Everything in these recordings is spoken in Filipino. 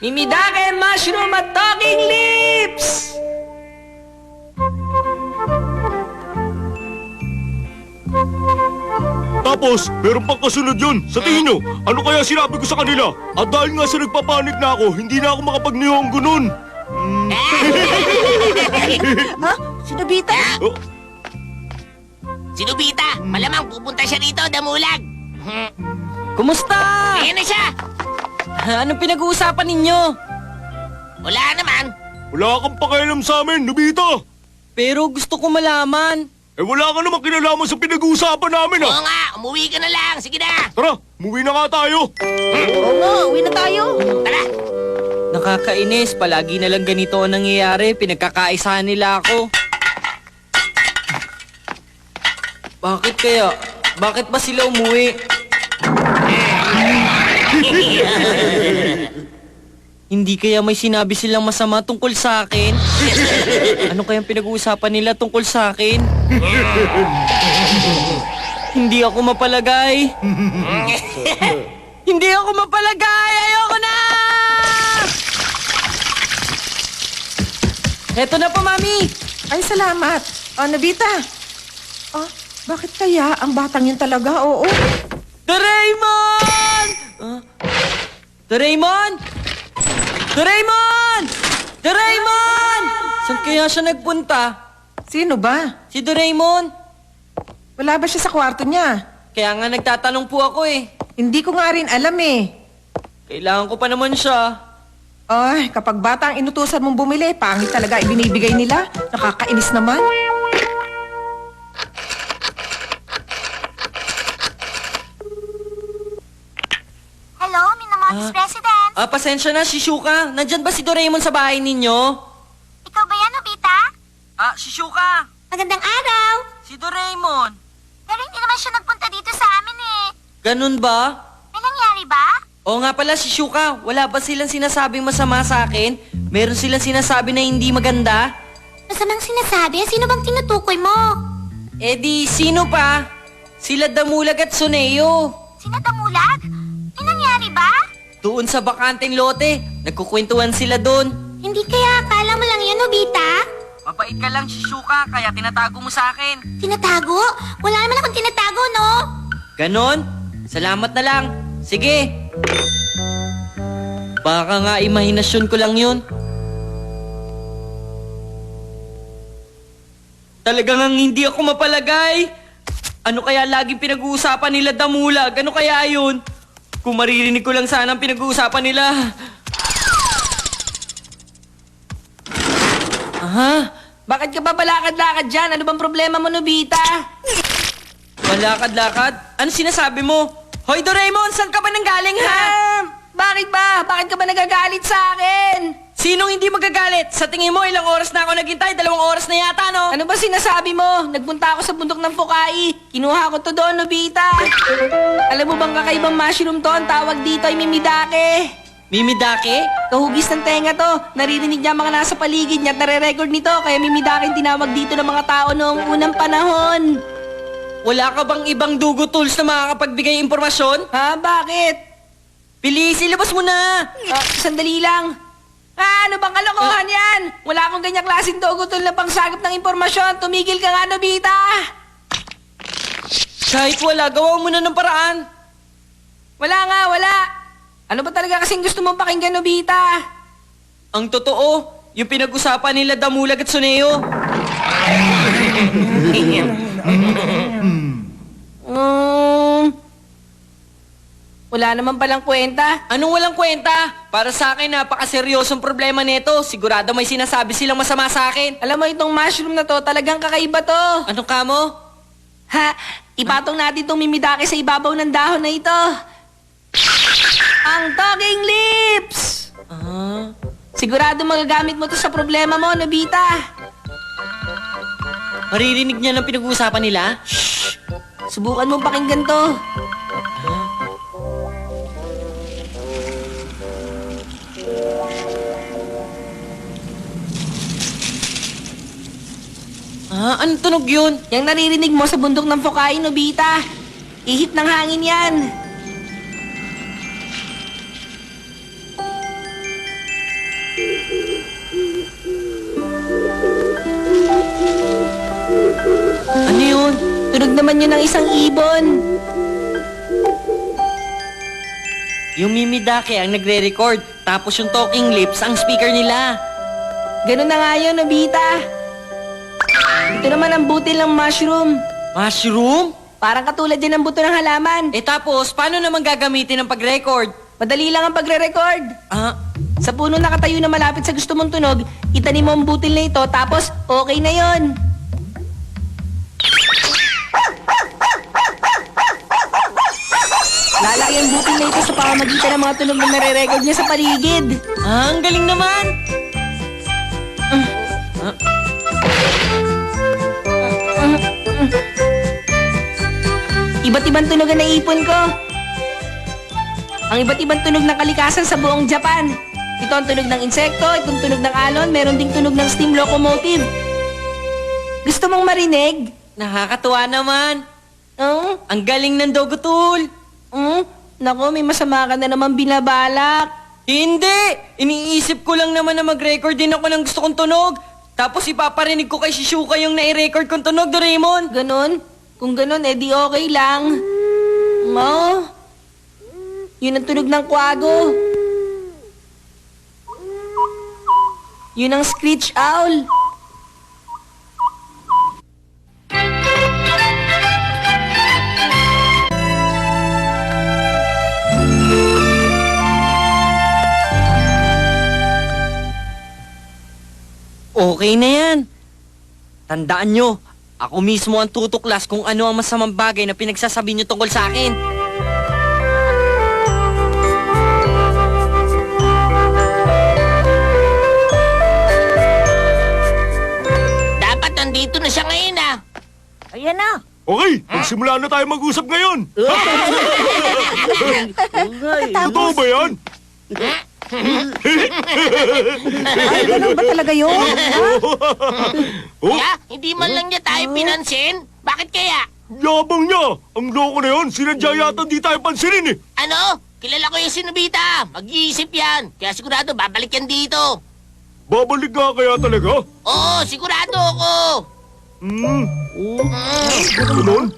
Mimidake mushroom at talking lips! Tapos, meron pang kasunod yun. Sa tingin nyo, ano kaya sinabi ko sa kanila? At dahil nga sa nagpapanik na ako, hindi na ako makapag-niyonggo nun. Ha? Si Nobita? Oh, Si Nobita, malamang pupunta siya rito, damulag. Kumusta? Ayan na siya. Anong pinag-uusapan ninyo? Wala naman. wala kang pakialam sa amin, Nobita. Pero gusto ko malaman. Eh wala ka namang kinalaman sa pinag-uusapan namin, Oo nga, umuwi ka na lang. Sige na. Tara, umuwi na nga tayo. Oo nga, uwi na tayo. Tara. Nakakainis, palagi na lang ganito ang nangyayari. Pinagkakaisahan nila ako. Bakit kaya? Bakit ba sila umuwi? Hindi kaya may sinabi silang masama tungkol sa akin? Ano kayang pinag-uusapan nila tungkol sa akin? Hindi ako mapalagay. Hindi ako mapalagay! Ayoko na! Heto na po, Mami! Ay, salamat. Nobita. Bakit kaya ang batang yun talaga? Oo. Doraemon! Doraemon! Doraemon! Doraemon! Saan kaya siya nagpunta? Sino ba? Si Doraemon. Wala ba siya sa kwarto niya? Kaya nga nagtatanong po ako eh. Hindi ko nga rin alam eh. Kailangan ko pa naman siya. Ay, kapag bata ang inutusan mong bumili, pangit talaga ibinibigay nila. Nakakainis naman. Hello, Minamoto's President. Pasensya na, Shizuka. Nandyan ba si Doraemon sa bahay ninyo? Ikaw ba yan, Nobita? Shizuka. Magandang araw. Si Doraemon. Pero hindi naman siya nagpunta dito sa amin eh. Ganun ba? May nangyari ba? Oo nga pala, Shizuka. Wala ba silang sinasabing masama sa akin? Meron silang sinasabi na hindi maganda? Masamang sinasabi? Sino bang tinutukoy mo? Eh di, sino pa? Sila Damulag at Suneo. Sino Damulag? May nangyari ba? Doon sa bakanteng lote, nagkukwentuhan sila doon. Hindi kaya akala mo lang yun, Nobita? Mabait ka lang, Shizuka, kaya tinatago mo sa akin. Tinatago? Wala naman akong tinatago, no? Ganon? Salamat na lang. Sige. Baka nga imahinasyon ko lang yun. Talagang hindi ako mapalagay. Ano kaya laging pinag-uusapan nila Damulag? Ano kaya yun? Kung maririnig ko lang sana ang pinag-uusapan nila. Aha? Bakit ka ba balakad-lakad dyan? Ano bang problema mo, Nobita? Malakad-lakad? Ano sinasabi mo? Hoy Doraemon, saan ka ba nanggaling ha? Bakit ba? Bakit ka ba nagagalit sa akin? Sinong hindi magagalit? Sa tingin mo, ilang oras na ako naghintay? 2 oras na yata, no? Ano ba sinasabi mo? Nagpunta ako sa bundok ng Fukai. Kinuha ko to doon, Nobita. Alam mo bang kakaibang mushroom to? Ang tawag dito ay Mimidake. Mimidake? Kahugis ng tenga to. Naririnig niya mga nasa paligid niya at nare-record nito. Kaya Mimidake ang tinawag dito ng mga tao noong unang panahon. Wala ka bang ibang dugo tools na makakapagbigay impormasyon? Ha? Bakit? Bilis, ilabas mo na! Sandali lang. Ano bang kalokohan yan? Wala akong ganyang klaseng dugutol na pangsagap ng impormasyon. Tumigil ka nga, Nobita. Kahit wala, gawa mo na ng paraan. Wala nga, wala. Ano ba talaga kasing gusto mong pakinggan, Nobita? Ang totoo, yung pinag-usapan nila Damulag at Suneo. Wala naman palang kwenta. Anong walang kwenta? Para sa akin, napakaseryosong problema nito. Sigurado may sinasabi silang masama sa akin. Alam mo, itong mushroom na to, talagang kakaiba to. Ano ka mo? Ha? Ipatong natin itong Mimidake sa ibabaw ng dahon na ito. Ang talking lips! Sigurado magagamit mo to sa problema mo, Nobita. Maririnig niya ng pinag-uusapan nila? Subukan mong pakinggan to. Anong tunog yun? Yang naririnig mo sa bundok ng Fukai, Nobita. Ihip ng hangin yan. Ano yun? Tunog naman yun ng isang ibon. Yung Mimidake ang nagre-record, tapos yung talking lips ang speaker nila. Ganun na nga yun, Nobita. Ito naman ang butil ng mushroom. Mushroom? Parang katulad din ng buto ng halaman. Eh tapos, paano naman gagamitin ang pag-record? Madali lang ang pagre-record. Ah, Sa puno nakatayo na malapit sa gusto mong tunog, itanim mo ang butil na ito, tapos okay na yon. Lalaki ang butil na ito sa pamamagitan ng mga tunog na nare-record niya sa paligid. ang galing naman! Iba't ibang tunog ang naipon ko. Ang iba't ibang tunog ng kalikasan sa buong Japan. Ito ang tunog ng insekto, itong tunog ng alon, meron ding tunog ng steam locomotive. Gusto mong marinig? Nakakatuwa naman. Ang galing ng Dogotul. Nako, may masama ka na naman binabalak. Hindi! Iniisip ko lang naman na mag-record din ako ng gusto kong tunog. Tapos ipaparinig ko kay Shizuka yung nai-record kong tunog, Doraemon. Ganon? Kung ganon, edi okay lang. Oh, yun ang tunog ng kwago. Yun ang screech owl. Okay na yan. Tandaan nyo, ako mismo ang tutuklas kung ano ang masamang bagay na pinagsasabi nyo tungkol sa akin. Dapat nandito na siya ngayon ah. Ayan na. Okay, magsimula na tayo mag-usap ngayon. Totoo ba yan? Ay, ganun ba talaga yun? Oh, Kaya, hindi man lang niya tayo pinansin. Bakit kaya? yabang niya. Ang loko na yun, sinadya yata di tayo pansinin eh. Ano? Kilala ko yung si Nobita. Mag-iisip yan. Kaya sigurado babalik yan dito. Babalik nga kaya talaga? Oo, sigurado ako. Ganun?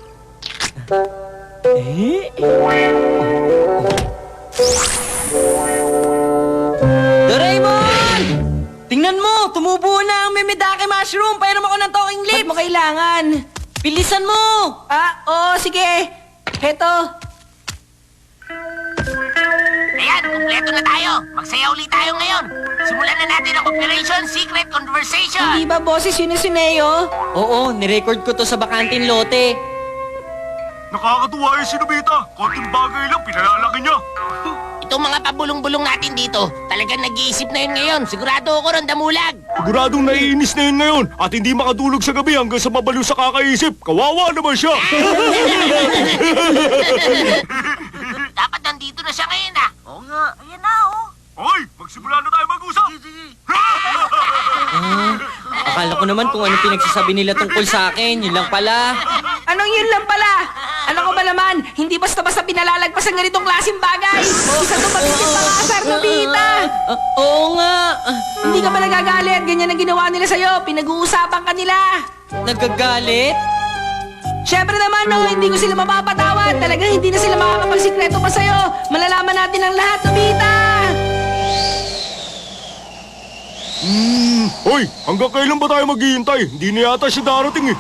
Doraemon! Tingnan mo, tumubo na ang Mimidake mushroom. Painom ako ng talking Ba't lips. mo kailangan? Bilisan mo! Oo, sige. Heto. Ayan, kumpleto na tayo. Magsaya ulit tayo ngayon. Simulan na natin ang Operation Secret Conversation. Hindi ba boses yun ni Suneo? Oo, nirecord ko to sa bakanting lote. Nakakatuwa yung si Nobita. Konting bagay lang, pinalalaki niya. Itong mga pabulong-bulong natin dito, talagang nag-iisip na yun ngayon. Sigurado ako ron, Damulag. Siguradong naiinis na yun ngayon at hindi makatulog sa gabi hanggang sa mabaliw sa kakaisip. Kawawa naman siya. Dapat nandito na siya ngayon ah. Oo nga. Ayan na oh. Hoy, magsimula na tayo mag-usap. Akala ko naman kung ano pinagsasabi nila tungkol sa akin. Yun lang pala. Anong yun lang pala? Ano ko ba naman? Hindi basta-basta pinalalagpas ang ganitong klaseng bagay. Isa itong matitip mga asar, Nobita. Oo nga. Hindi ka ba nagagalit? Ganyan ang ginawa nila sa'yo. Pinag-uusapan ka nila. Nagagalit? Siyempre naman, no, hindi ko sila mapapatawad. Talagang hindi na sila makakapagsikreto pa sa'yo. Malalaman natin ang lahat, Nobita. Hoy, hanggang kailan ba tayo maghihintay? Hindi na yata siya darating eh.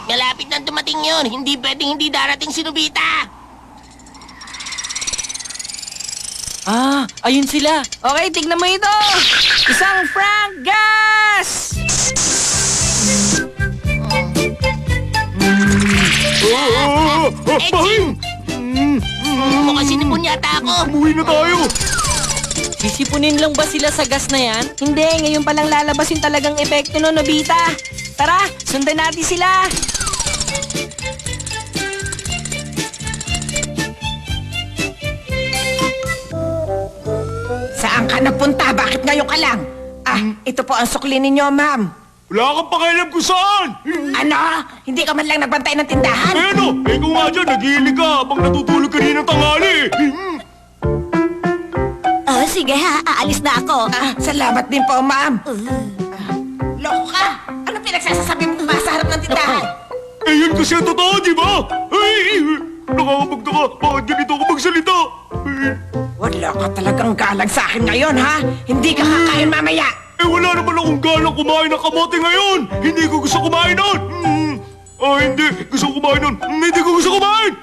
Malapit na dumating yun. Hindi pwedeng hindi darating si Nobita. Ayun sila. Okay, tignan mo ito. Isang Frank Gas! Bahing! Mukhang sinipon yata ako. Umuwi na tayo. Sisipunin lang ba sila sa gas na yan? Hindi, ngayon palang lalabas yung talagang epekto no, Nobita. Tara, sundan natin sila. Saan ka napunta? Bakit ngayon ka lang? Ito po ang sukli ninyo, ma'am. Wala kang pakialam kung saan. Ano? Hindi ka man lang nagbantay ng tindahan? Eh no, ikaw nga dyan, nag-iilig ka habang natutulog kaninang tanghali. Oh, sige ha, aalis na ako. Salamat din po, ma'am. Loko ka? Ano pinagsasasabi mo sa harap ng tindahan? Eh, yun kasi ang totoo, di ba? Ay! Nakakapagtaka. Bakit ganito ako magsalita? Ay, Wala ka talagang galang sa akin ngayon, ha? Hindi ka kakain mamaya. eh, wala naman akong galang kumain ng kamote ngayon. Hindi ko gusto kumain nun. Hindi. Gusto ko kumain nun. Hindi ko gusto kumain.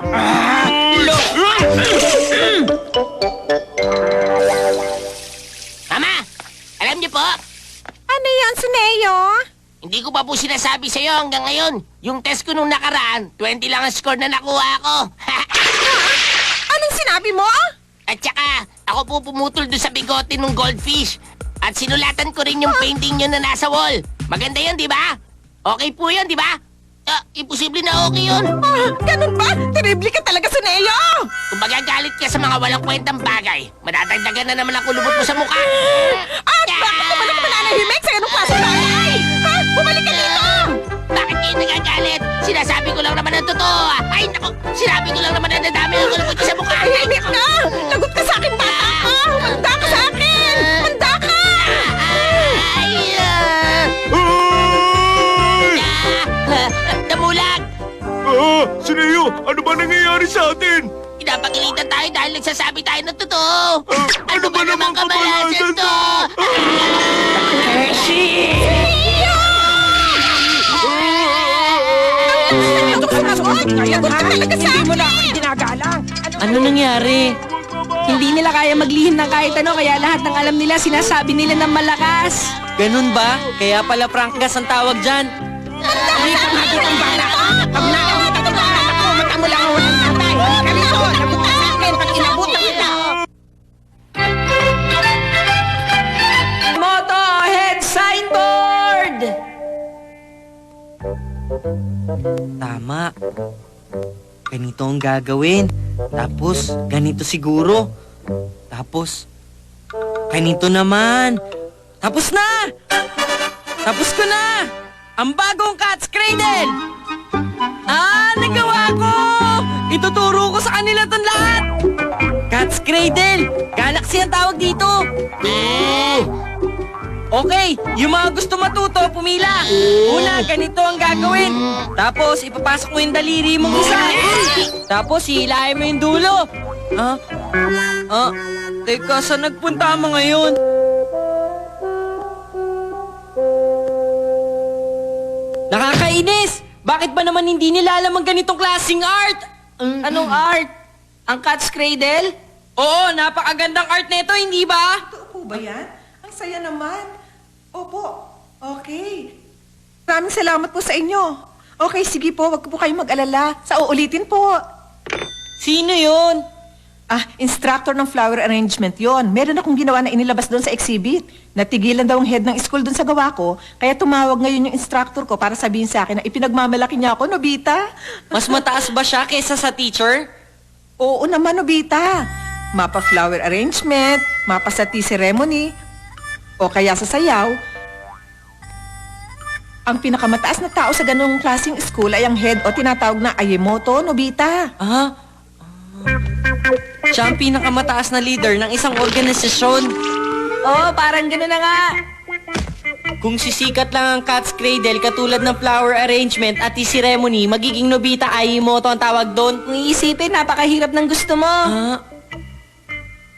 Mama, alam niyo po, Ano yan, Suneo? hindi ko pa po sinasabi sa'yo hanggang ngayon. Yung test ko nung nakaraan, 20 lang ang score na nakuha ko. Anong sinabi mo? At saka, ako po pumutol doon sa bigote ng goldfish. At sinulatan ko rin yung painting nyo na nasa wall. Maganda yun, di ba? Okay po yun, di ba? Imposible na okay yun. Ganun ba? Terrible ka talaga, Suneo! Kung magagalit ka sa mga walang kwentang bagay, madadagdagan na naman ang kulubot mo sa mukha. At bakit naman ako mananahimik sa ganung klase bagay? Ha? Bumalik ka dito! Bakit kayo nagagalit? Sinasabi ko lang naman ang totoo. Ay, naku! Sinabi ko lang naman ang nadami ang kulubot ko sa mukha. Tahimik ka! Lagot ka sa akin, bata ka! Humanda ka sa akin! Handa ka! Ay! Damulag! Sineo, ano ba nangyayari sa atin? Pinapagilitan tayo dahil nagsasabi tayo ng totoo. Ano ba namang kabalasan to? Lagot ka sumagot ngayon, ha? Hindi mo na ako ginagalang. Ano nangyari? Hindi nila kaya maglihim ng kahit ano, kaya lahat ng alam nila sinasabi nila ng malakas. Ganun ba? Kaya pala prangkas ang tawag dyan. Hindi ka magot ang bata ka! Pag nakakita ka ng anak ko, mata mo lang ang walang tatay! Ganito, lagot ka sa akin pag inabutan kita! Moto Head Signboard! Tama. Ganito ang gagawin. Tapos, ganito siguro. Tapos, ganito naman. Tapos na! Tapos ko na! Ang bagong Cat's Cradle! Nagawa ko! Ituturo ko sa kanila tong lahat! Cat's Cradle! Galaxy ang tawag dito! Okay, yung mga gusto matuto, pumila. Una, ganito ang gagawin. Tapos, ipapasok mo yung daliri mong isa. Tapos, hihilahin mo yung dulo. Teka, saan nagpunta mo ngayon? Nakakainis! Bakit ba naman hindi nila alam ang ganitong klaseng art? Anong art? Ang Cat's Cradle? Oo, napakagandang art nito, hindi ba? Totoo po ba yan? Ang saya naman. Opo, okay. Maraming salamat po sa inyo. Okay, sige po, wag po kayong mag-alala. Sa uulitin po. Sino yun? Instructor ng flower arrangement yon. Meron akong ginawa na inilabas doon sa exhibit. Natigilan daw ang head ng school doon sa gawa ko, kaya tumawag ngayon yung instructor ko para sabihin sa akin na ipinagmamalaki niya ako, Nobita. Mas mataas ba siya kaysa sa teacher? Oo naman, Nobita. Mapa flower arrangement, mapa sa tea ceremony, o kaya sa sayaw. Ang pinakamataas na tao sa ganung klaseng school ay ang head o tinatawag na Ayemoto, Nobita. Siya ang pinakamataas na leader ng isang organisasyon. Oo, parang gano'n na nga. Kung sisikat lang ang Cat's Cradle katulad ng flower arrangement at tea ceremony, magiging Nobita Ayemoto ang tawag doon. Kung iisipin, napakahirap ng gusto mo. Ang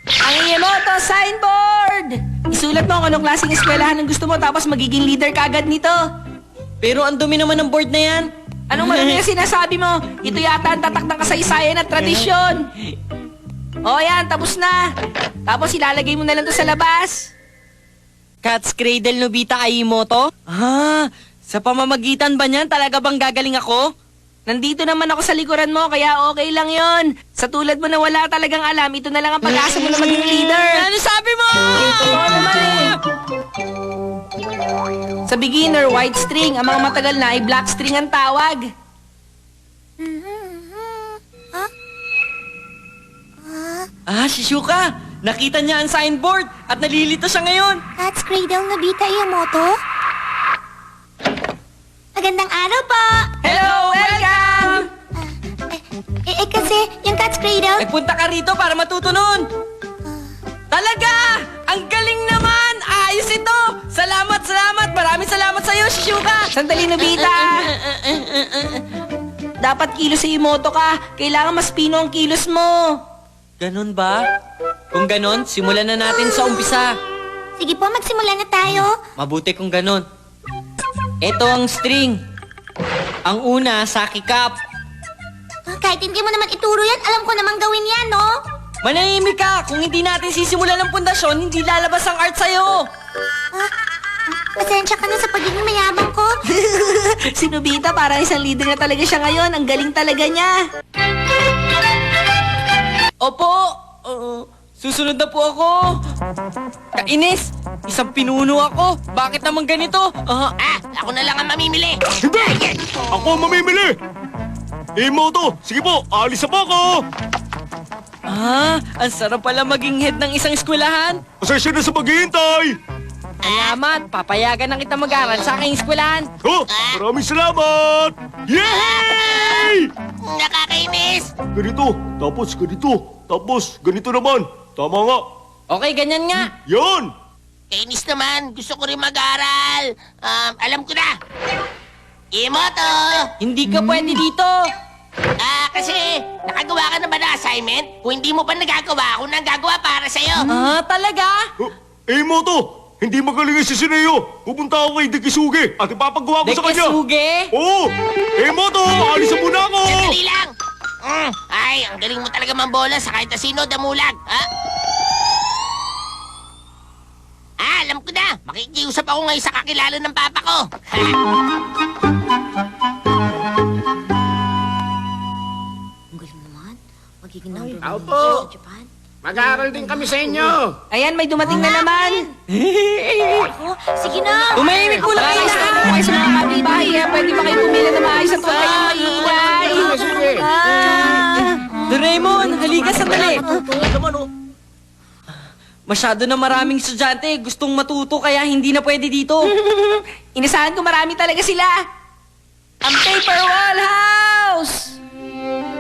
Ayemoto Signboard! Isulat mo kung anong klaseng eskwelahan ang gusto mo, tapos magiging leader ka agad nito. Pero ang dumi naman ng board na yan. Anong marami na sinasabi mo? Ito yata ang tatak ng kasaysayan at tradisyon. O yan, tapos na. Tapos ilalagay mo na lang to sa labas. Cat's Cradle Nobita Ayemoto? Sa pamamagitan ba niyan talaga bang gagaling ako? Nandito naman ako sa likuran mo, kaya okay lang yon. Sa tulad mo na wala talagang alam, ito na lang ang pag-asa mo na maging leader. Ano sabi mo? Totoo naman eh. Sa beginner, white string. Ang mga matagal na ay black string ang tawag. Si Shuka. Nakita niya ang signboard at nalilito siya ngayon. Cat's Cradle Nobita Ayemoto? Magandang araw po! Hello, welcome! Kasi, yung Cat's Cradle... Nagpunta ka rito para matuto nun. Talaga! Ang galing naman! Ayos ito! Salamat! Maraming salamat sa'yo, Shuka! Sandali, Nobita. dapat kilos sa Imoto ka. Kailangan mas pino ang kilos mo. Ganon ba? Kung ganon, simulan na natin sa umpisa. Sige po, magsimula na tayo. Mabuti kung ganon. Ito ang string. Ang una, Saki Cup. Kahit hindi mo naman ituro yan, alam ko namang gawin yan, no? Manahimik ka! Kung hindi natin sisimulan ng pundasyon, hindi lalabas ang art sa'yo! Pasensya ka na sa pagiging mayabang ko. Si Nobita parang isang leader na talaga siya ngayon. Ang galing talaga niya. Opo! Susunod na po ako! Kainis! Isang pinuno ako! Bakit naman ganito? Ako na lang ang mamimili. Hindi! Ako ang mamimili! Imoto, sige po, alis na po ako! Ang sarap pala maging head ng isang eskwelahan. Pasensya na sa paghihintay! Salamat, papayagan na kita mag-aral sa aking eskwelahan. Maraming salamat! Yay! Nakakainis. Ganito, tapos ganito naman. Tama nga. Okay, ganyan nga. Yan! Kainis naman. Gusto ko rin mag-aral. Alam ko na. Imoto! Hindi ka pwede dito. Kasi nakagawa ka na ba na assignment? Kung hindi mo pa nagagawa, ako nang gagawa para sa'yo. Talaga? Imoto, hindi magaling si Sineo. Pupunta ako kay Dekisuge at ipapagawa ko sa kanya. Dekisuge? Oo! Imoto, alis na muna ako! Sandali lang. Ay, ang galing mo talaga mambola sa kahit na sino damulag. Alam ko na. Makikiusap ako ngayon sa kakilala ng papa ko. Ang galing naman. Magiging number Tao 1 po. sa Japan. Mag-aaral din kami sa inyo. Ayan, may dumating na naman. Ako, sige na. Tumahimik mo lang kayo Guys, lahat. kayo sa mga kapitbahay, kaya pwede ba kayo pumila na maayos at huwag kayong maingay? Sige. Doraemon, halika sandali. Masyado na maraming estudyante. Gustong matuto kaya hindi na pwede dito. Inasahan ko marami talaga sila. Ang Paper Wall House!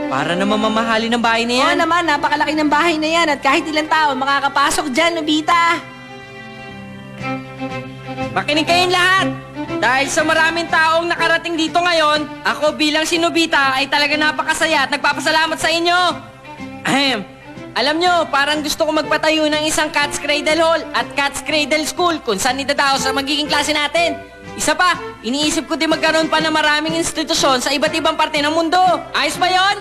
Para naman mamahalin ng bahay na Oo yan. naman, napakalaki ng bahay na yan at kahit ilang tao makakapasok dyan, Nobita. Makinig kayong lahat. Dahil sa maraming taong nakarating dito ngayon, ako bilang si Nobita ay talaga napakasaya at nagpapasalamat sa inyo. Ahem. Alam nyo, parang gusto ko magpatayo ng isang Cat's Cradle Hall at Cat's Cradle School kung saan idadaos sa magiging klase natin. Isa pa, iniisip ko din magkaroon pa ng maraming institusyon sa iba't ibang parte ng mundo. Ayos ba yon?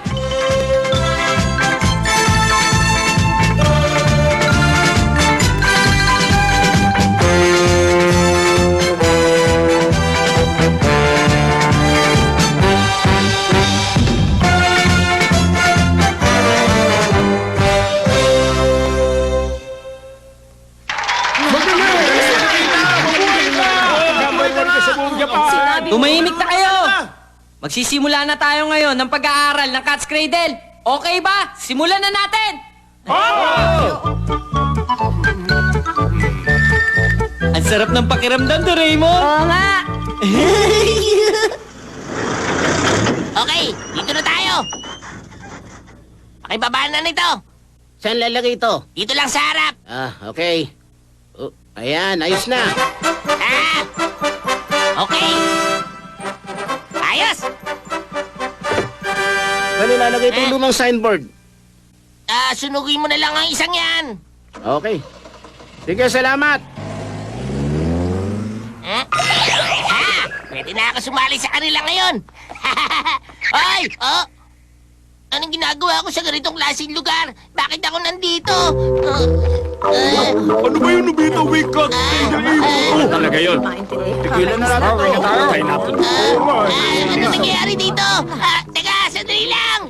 Tumahimik na kayo! Magsisimula na tayo ngayon ng pag-aaral ng Cat's Cradle. Okay ba? Simulan na natin! Ang sarap ng pakiramdam, Doraemon! Oo nga. Okay, dito na tayo. Pakibabaan na nito. Saan lalagay ito? Dito lang sa harap. Okay. Ayan, ayos na. Okay. Ayos. Saan ilalagay itong lumang signboard? Sunugin mo na lang ang isang yan. Okay. Sige, salamat. Pwede na ako sumali sa kanila ngayon. Ay! Anong ginagawa ko sa ganitong klaseng lugar? Bakit ako nandito? Ano ba yung Nobita Wake Cat Cradle Imoto? Talaga yun. Tigilan na natin ito. Ano nangyayari dito? Teka, sandali lang!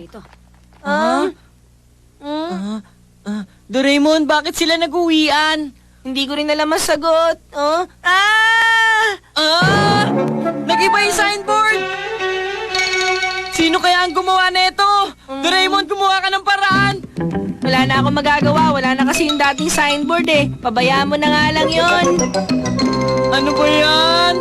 Doraemon, bakit sila nag-uwian? Hindi ko rin alam ang sagot. Nag-iba yung signboard! Sino kaya ang gumawa nito? Doraemon, gumawa ka ng paraan! Wala na akong magagawa. Wala na kasi yung dating signboard eh. Pabayaan mo na nga lang yon. Ano ba yan?